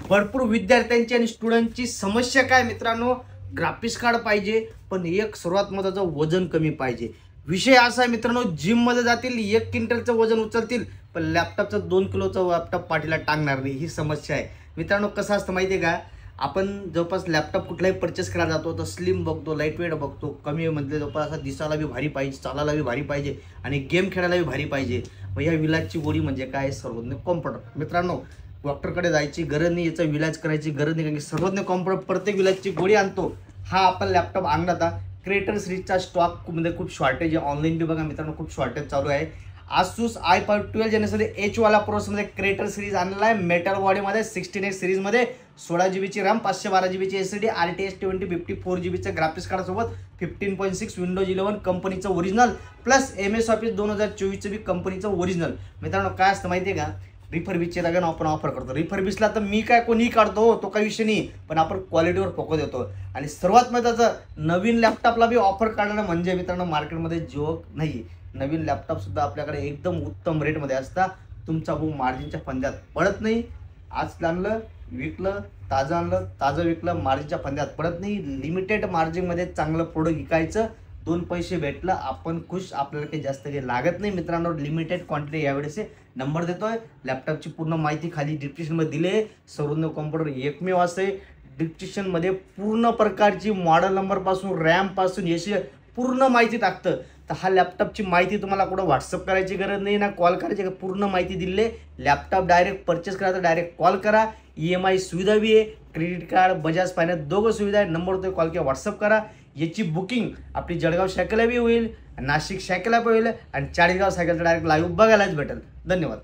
भरपूर विद्यार्थ्यांची आणि स्टुडंटची समस्या काय मित्रांनो, ग्राफिक्स कार्ड पाहिजे पण एक सर्वात महत्त्वाचं वजन कमी पाहिजे। विषय असा आहे मित्रांनो, जिम मध्ये जातील 1 क्विंटलचं वजन उचलतील पण लॅपटॉपचं 2 किलोचा लॅपटॉप पाठीला टांगणार नाही, ही समस्या आहे मित्रांनो। कसं असतं माहिती आहे का, आपण जवळपास लॅपटॉप कुठलाही परचेस करायला जातो तर स्लिम बघतो, लाईट वेट बघतो, कमी म्हणजे जवळपास असा दिसायला बी भारी पाहिजे, चालायला बी भारी पाहिजे आणि गेम खेळायला बी भारी पाहिजे। मग या विलाजची गोडी म्हणजे काय, सर्वज्ञ कॉम्प्युटर मित्रांनो। डॉक्टरकडे जायची गरज नाही, याचा विलाज करायची गरज नाही, कारण की सर्वज्ञ कॉम्प्युटर प्रत्येक विलाजची गोळी आणतो। हा आपण लॅपटॉप आणला होता, क्रिएटर सिरीजचा स्टॉक मध्ये खूप शॉर्टेज आहे, ऑनलाईन बी बघा मित्रांनो खूप शॉर्टेज चालू आहे। Asus i5 12 जनरेशन H वाला प्रोसेसर क्रिएटर सिरीज आणला आहे, मेटल बॉडीमध्ये 16X सिरीजमध्ये 16 GB ची रॅम, 512 GB ची SSD, RTX 2050 4 GB चं ग्राफिक्स कार्ड सोबत 15.6 विंडोज 11 कंपनीचं ओरिजिनल प्लस MS ऑफिस 2024 चं बी कंपनीचं ओरिजिनल। मित्रांनो काय असतं माहिती आहे का, रिफर्बिशचे जागा आपण ऑफर करतो। रिफर्बिशला तर मी काय कोणी काढतो तो काही विषय नाही, पण आपण क्वालिटीवर फोकस देतो। आणि सर्वात महत्त्वाचं, नवीन लॅपटॉपला बी ऑफर काढणं म्हणजे मित्रांनो मार्केटमध्ये जोक नाही। नवीन लॅपटॉप सुद्धा आपल्याकडे एकदम उत्तम रेटमध्ये असतात, तुमचा भाऊ मार्जिनच्या फंद्यात पडत नाही। आज आणलं विकलं, ताजं आणलं ताजं विकलं, मार्जिनच्या फंद्यात पडत नाही। लिमिटेड मार्जिनमध्ये चांगलं प्रोडक्ट विकायचं, 2 पैसे भेटलं आपण खुश, आपल्याला काही जास्त काही लागत नाही मित्रांनो। लिमिटेड क्वांटिटी यावेळेस नंबर देतोय, लॅपटॉपची पूर्ण माहिती खाली डिस्क्रिप्शनमध्ये दिली आहे। सर्वज्ञ कॉम्प्युटर एकमेव असे डिस्क्रिप्शनमध्ये पूर्ण प्रकारची मॉडेल नंबर पासून रॅम पासून याची पूर्ण माहिती टाकतं। तर हा लॅपटॉपची माहिती तुम्हाला कुठं व्हॉट्सअप करायची गरज नाही ना कॉल करायची, पूर्ण माहिती दिली आहे। लॅपटॉप डायरेक्ट परचेस करायचं, डायरेक्ट कॉल करा, EMI सुविधा बी आहे, क्रेडिट कार्ड बजाज फायनान्स दोघं सुविधा आहे। नंबर तो कॉल किंवा व्हॉट्सअप करा। याची बुकिंग आपली जळगाव शाखेला बी होईल, नाशिक शाखेला बी होईल आणि चाळीसगाव शाखेला डायरेक्ट लाईव्ह बघायलाच भेटेल। धन्यवाद।